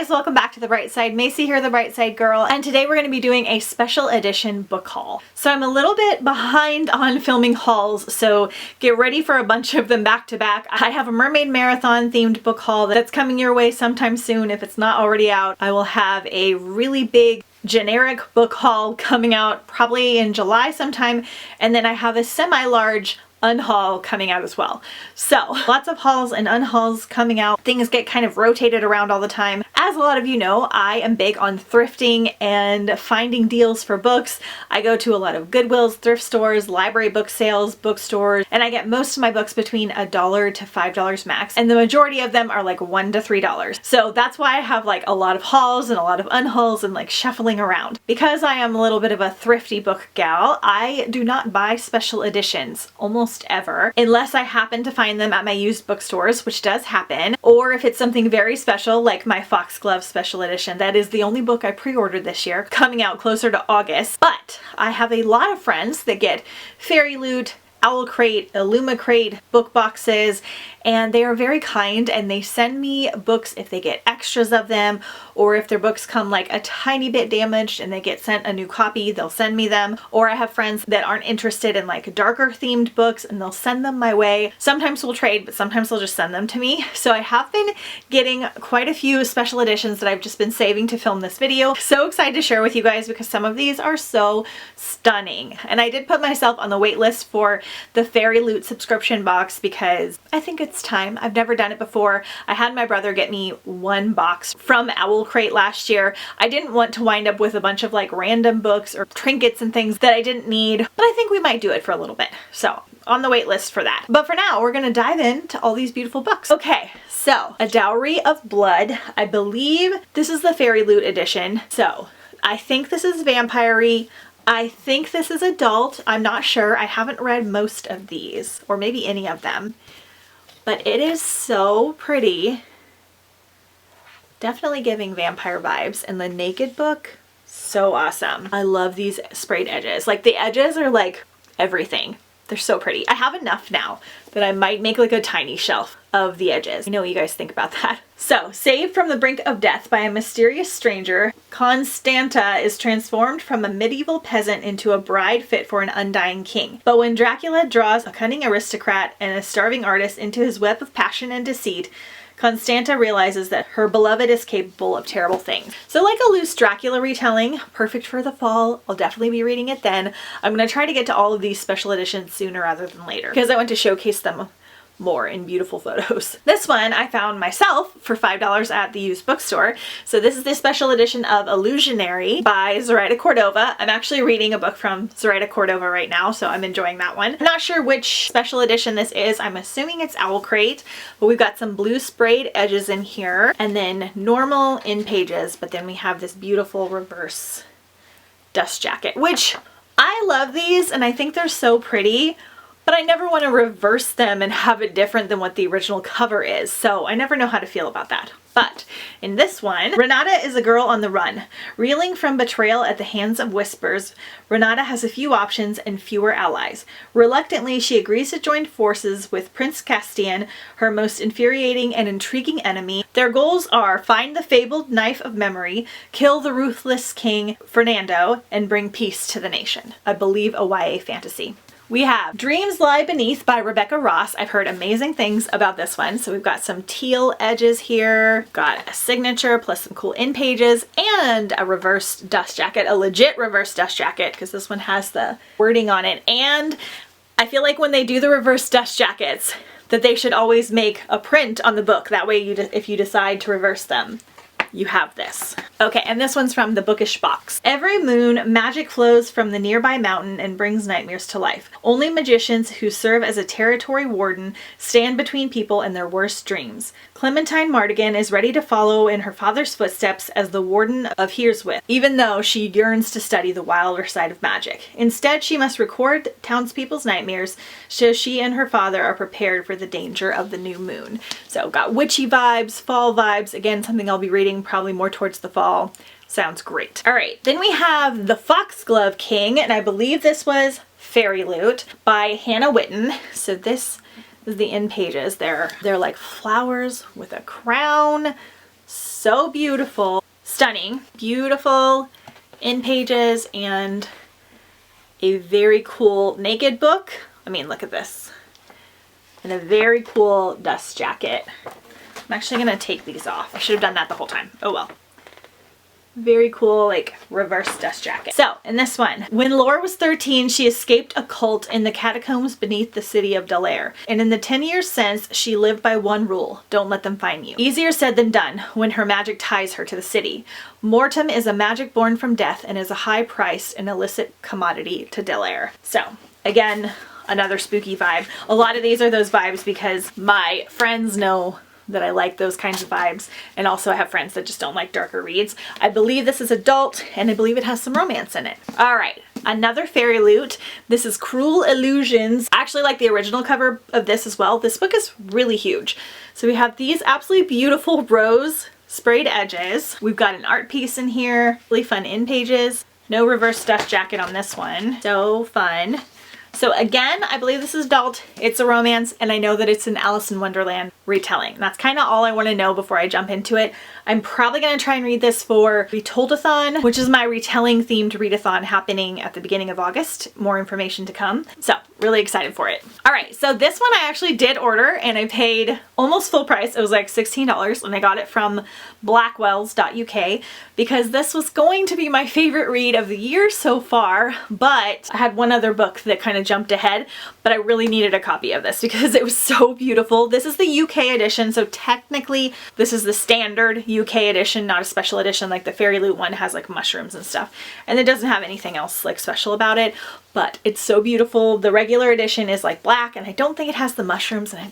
guys, welcome back to The Bright Side. Macy here, The Bright Side Girl, and today we're going to be doing a special edition book haul. So I'm a little bit behind on filming hauls, so get ready for a bunch of them back to back. I have a Mermaid Marathon themed book haul that's coming your way sometime soon. If it's not already out, I will have a really big generic book haul coming out probably in July sometime, and then I have a semi-large unhaul coming out as well. So lots of hauls and unhauls coming out. Things get kind of rotated around all the time. As a lot of you know, I am big on thrifting and finding deals for books. I go to a lot of Goodwills, thrift stores, library book sales, bookstores, and I get most of my books between $1 to $5 max, and the majority of them are like $1 to $3. So that's why I have like a lot of hauls and a lot of unhauls and like shuffling around. Because I am a little bit of a thrifty book gal, I do not buy special editions almost ever unless I happen to find them at my used bookstores, which does happen, or if it's something very special like my Foxglove special edition. That is the only book I pre-ordered this year, coming out closer to August. But I have a lot of friends that get Fairy Loot, Owl Crate, Illuma Crate book boxes, and they are very kind and they send me books if they get extras of them, or if their books come like a tiny bit damaged and they get sent a new copy, they'll send me them. Or I have friends that aren't interested in like darker themed books and they'll send them my way. Sometimes we'll trade, but sometimes they'll just send them to me. So I have been getting quite a few special editions that I've just been saving to film this video. So excited to share with you guys because some of these are so stunning. And I did put myself on the wait list for the Fairy Loot subscription box because I think it's time. I've never done it before. I had my brother get me one box from Owl Crate last year. I didn't want to wind up with a bunch of like random books or trinkets and things that I didn't need, but I think we might do it for a little bit. So on the wait list for that. But for now, we're gonna dive into all these beautiful books. Okay, so A Dowry of Blood. I believe this is the Fairy Loot edition. So I think this is vampire-y. I think this is adult. I'm not sure. I haven't read most of these, or maybe any of them, but it is so pretty. Definitely giving vampire vibes. And the naked book, so awesome. I love these sprayed edges. Like the edges are like everything. They're so pretty. I have enough now that I might make like a tiny shelf of the edges. I know what you guys think about that. So, saved from the brink of death by a mysterious stranger, Constanta is transformed from a medieval peasant into a bride fit for an undying king. But when Dracula draws a cunning aristocrat and a starving artist into his web of passion and deceit, Constanta realizes that her beloved is capable of terrible things. So like a loose Dracula retelling, perfect for the fall. I'll definitely be reading it then. I'm going to try to get to all of these special editions sooner rather than later because I want to showcase them more in beautiful photos. This one I found myself for $5 at the used bookstore. So this is the special edition of Illusionary by Zoraida Cordova. I'm actually reading a book from Zoraida Cordova right now, so I'm enjoying that one. I'm not sure which special edition this is. I'm assuming it's Owl Crate, but we've got some blue sprayed edges in here and then normal in pages, but then we have this beautiful reverse dust jacket, which I love these and I think they're so pretty. But I never want to reverse them and have it different than what the original cover is, so I never know how to feel about that. But in this one, Renata is a girl on the run. Reeling from betrayal at the hands of Whispers, Renata has a few options and fewer allies. Reluctantly, she agrees to join forces with Prince Castian, her most infuriating and intriguing enemy. Their goals are find the fabled knife of memory, kill the ruthless king Fernando, and bring peace to the nation. I believe a YA fantasy. We have Dreams Lie Beneath by Rebecca Ross. I've heard amazing things about this one. So we've got some teal edges here, got a signature plus some cool in pages and a reverse dust jacket, a legit reverse dust jacket because this one has the wording on it. And I feel like when they do the reverse dust jackets that they should always make a print on the book. That way if you decide to reverse them, you have this. Okay, and this one's from the Bookish Box. Every moon, magic flows from the nearby mountain and brings nightmares to life. Only magicians who serve as a territory warden stand between people and their worst dreams. Clementine Mardigan is ready to follow in her father's footsteps as the warden of Hearswith, even though she yearns to study the wilder side of magic. Instead, she must record townspeople's nightmares so she and her father are prepared for the danger of the new moon. So got witchy vibes, fall vibes, again something I'll be reading probably more towards the fall. Sounds great. All right, then we have The Foxglove King, and I believe this was Fairy Loot by Hannah Witten. So this is the end pages. They're like flowers with a crown. so beautiful. Stunning. Beautiful in pages and a very cool naked book. I mean, look at this. And a very cool dust jacket. I'm actually gonna take these off. I should have done that the whole time. Oh well. Very cool, like, reverse dust jacket. So, in this one, when Laura was 13, she escaped a cult in the catacombs beneath the city of Delaire. And in the 10 years since, she lived by one rule: don't let them find you. Easier said than done when her magic ties her to the city. Mortem is a magic born from death and is a high-priced and illicit commodity to Delaire. So, again, another spooky vibe. A lot of these are those vibes because my friends know that I like those kinds of vibes, and also I have friends that just don't like darker reads. I believe this is adult, and I believe it has some romance in it. All right, another fairy loot. This is Cruel Illusions. I actually like the original cover of this as well. This book is really huge. So we have these absolutely beautiful rose sprayed edges. We've got an art piece in here, really fun in pages. No reverse dust jacket on this one. So fun. So again, I believe this is adult, it's a romance, and I know that it's an Alice in Wonderland retelling. That's kind of all I want to know before I jump into it. I'm probably going to try and read this for Retoldathon, which is my retelling themed readathon happening at the beginning of August. More information to come. So really excited for it. All right, so this one I actually did order and I paid almost full price. It was like $16 and I got it from blackwells.uk because this was going to be my favorite read of the year so far, but I had one other book that kind of jumped ahead, but I really needed a copy of this because it was so beautiful. This is the UK edition, so technically this is the standard UK edition, not a special edition like the Fairy Loot one has like mushrooms and stuff. And it doesn't have anything else like special about it, but it's so beautiful. The regular edition is like black and I don't think it has the mushrooms, and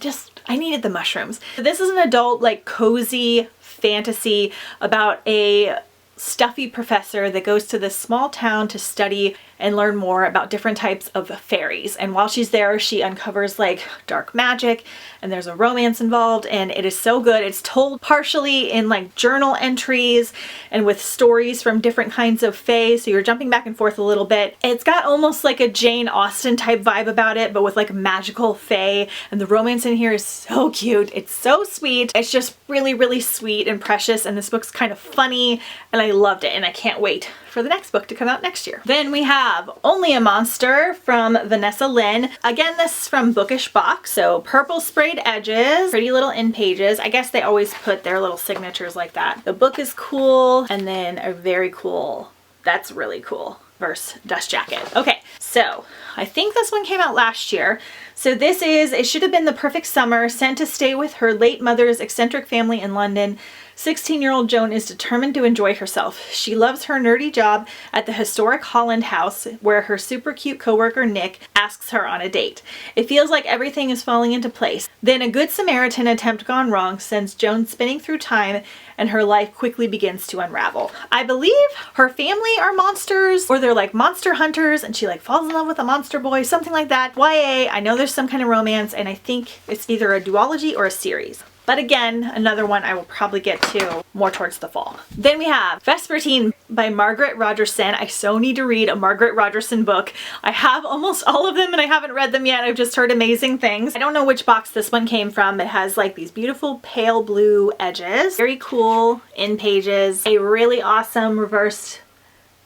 I needed the mushrooms. This is an adult like cozy fantasy about a stuffy professor that goes to this small town to study and learn more about different types of fairies. And while she's there, she uncovers like dark magic and there's a romance involved, and it is so good. It's told partially in like journal entries and with stories from different kinds of fae, so you're jumping back and forth a little bit. It's got almost like a Jane Austen type vibe about it, but with like magical fae, and the romance in here is so cute. It's so sweet. It's just really, really sweet and precious, and this book's kind of funny, and I loved it, and I can't wait for the next book to come out next year. Then we have Only a Monster from Vanessa Lynn. Again, this is from Bookish Box. So purple sprayed edges, pretty little in pages. I guess they always put their little signatures like that. The book is cool, and then a very cool, that's really cool, verse dust jacket. Okay, so I think this one came out last year. So this is It Should Have Been the Perfect Summer, sent to stay with her late mother's eccentric family in London. 16-year-old Joan is determined to enjoy herself. She loves her nerdy job at the historic Holland House, where her super cute coworker Nick asks her on a date. It feels like everything is falling into place. Then a Good Samaritan attempt gone wrong sends Joan spinning through time, and her life quickly begins to unravel. I believe her family are monsters, or they're like monster hunters, and she like falls in love with a monster boy, something like that. YA, I know there's some kind of romance, and I think it's either a duology or a series. But again, another one I will probably get to more towards the fall. Then we have Vespertine by Margaret Rogerson. I so need to read a Margaret Rogerson book. I have almost all of them and I haven't read them yet. I've just heard amazing things. I don't know which box this one came from. It has like these beautiful pale blue edges. Very cool in pages. A really awesome reversed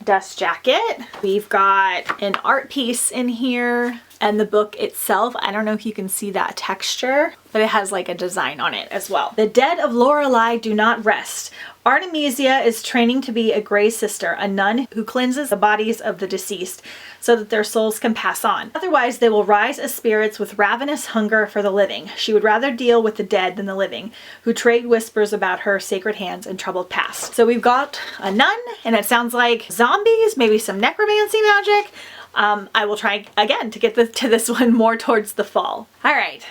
dust jacket. We've got an art piece in here. And the book itself, I don't know if you can see that texture, but it has like a design on it as well. The dead of Lorelei do not rest. Artemisia is training to be a Grey Sister, a nun who cleanses the bodies of the deceased so that their souls can pass on. Otherwise, they will rise as spirits with ravenous hunger for the living. She would rather deal with the dead than the living, who trade whispers about her sacred hands and troubled past. So we've got a nun, and it sounds like zombies, maybe some necromancy magic. I will try again to get to this one more towards the fall. All right,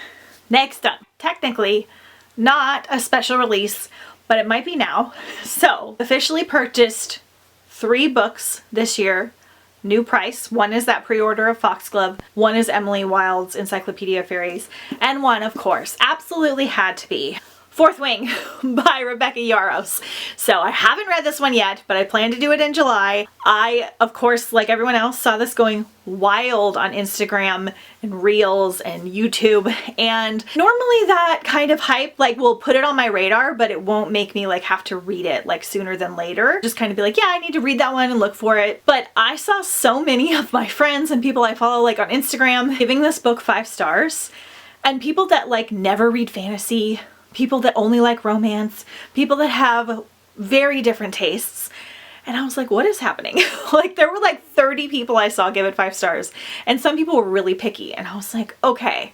next up, technically not a special release, but it might be now. So officially purchased 3 books this year, new price. One is that pre-order of Foxglove, one is Emily Wilde's Encyclopedia of Fairies, and one, of course, absolutely had to be Fourth Wing by Rebecca Yarros. So I haven't read this one yet, but I plan to do it in July. I, of course, like everyone else, saw this going wild on Instagram and Reels and YouTube. And normally that kind of hype, like, will put it on my radar, but it won't make me like have to read it like sooner than later. Just kind of be like, yeah, I need to read that one and look for it. But I saw so many of my friends and people I follow like on Instagram giving this book 5 stars. And people that like never read fantasy, people that only like romance, people that have very different tastes. And I was like, what is happening? Like, there were like 30 people I saw give it 5 stars, and some people were really picky. And I was like, okay.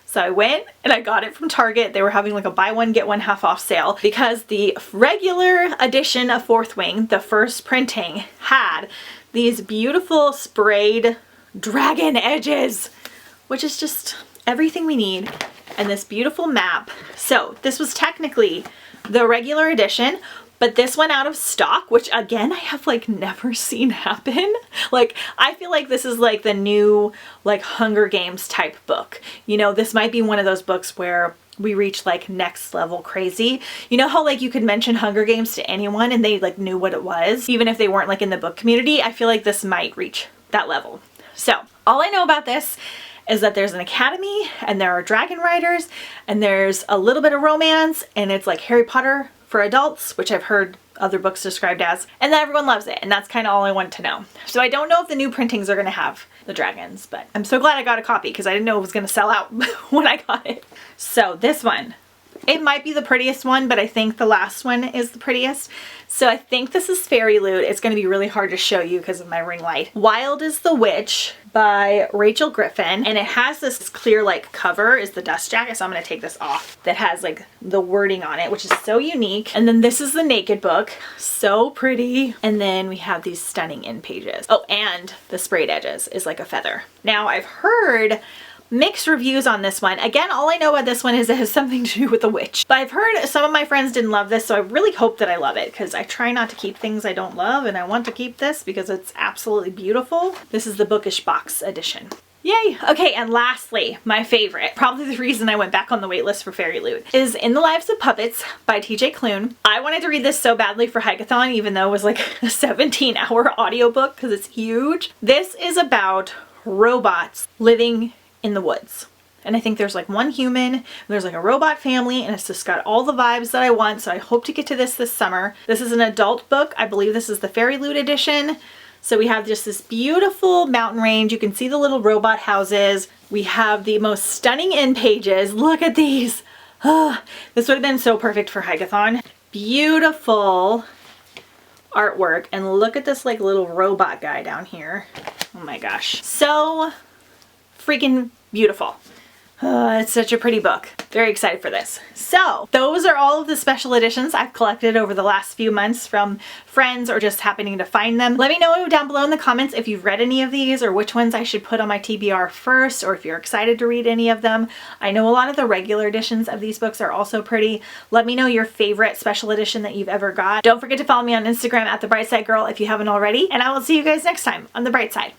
So I went and I got it from Target. They were having like a buy one, get one half off sale because the regular edition of Fourth Wing, the first printing, had these beautiful sprayed dragon edges, which is just everything we need. And this beautiful map. So this was technically the regular edition, but this went out of stock, which again, I have like never seen happen. Like, I feel like this is like the new like Hunger Games type book. You know, this might be one of those books where we reach like next level crazy. You know how like you could mention Hunger Games to anyone and they like knew what it was, even if they weren't like in the book community? I feel like this might reach that level. So all I know about this is that there's an academy and there are dragon riders and there's a little bit of romance and it's like Harry Potter for adults, which I've heard other books described as, and that everyone loves it, and that's kind of all I want to know. So I don't know if the new printings are going to have the dragons, but I'm so glad I got a copy because I didn't know it was going to sell out when I got it. So this one, it might be the prettiest one, but I think the last one is the prettiest. So I think this is Fairy Loot. It's going to be really hard to show you because of my ring light. Wild is the Witch by Rachel Griffin, and it has this clear like cover is the dust jacket, so I'm going to take this off, that has like the wording on it, which is so unique. And then this is the naked book, so pretty. And then we have these stunning end pages. Oh, and the sprayed edges is like a feather. Now I've heard mixed reviews on this one. Again, all I know about this one is it has something to do with a witch. But I've heard some of my friends didn't love this, so I really hope that I love it because I try not to keep things I don't love, and I want to keep this because it's absolutely beautiful. This is the Bookish Box edition. Yay! Okay, and lastly, my favorite, probably the reason I went back on the waitlist for Fairy Loot, is In the Lives of Puppets by TJ Klune. I wanted to read this so badly for Hikeathon, even though it was like a 17-hour audiobook because it's huge. This is about robots living in the woods. And I think there's like one human, there's like a robot family, and it's just got all the vibes that I want. So I hope to get to this summer. This is an adult book. I believe this is the Fairy Loot edition. So we have just this beautiful mountain range. You can see the little robot houses. We have the most stunning end pages. Look at these. Oh, this would have been so perfect for Hikeathon. Beautiful artwork. And look at this like little robot guy down here. Oh my gosh. So freaking beautiful. It's such a pretty book. Very excited for this. So those are all of the special editions I've collected over the last few months from friends or just happening to find them. Let me know down below in the comments if you've read any of these or which ones I should put on my TBR first, or if you're excited to read any of them. I know a lot of the regular editions of these books are also pretty. Let me know your favorite special edition that you've ever got. Don't forget to follow me on Instagram at The Bright Side Girl if you haven't already, and I will see you guys next time on The Bright Side.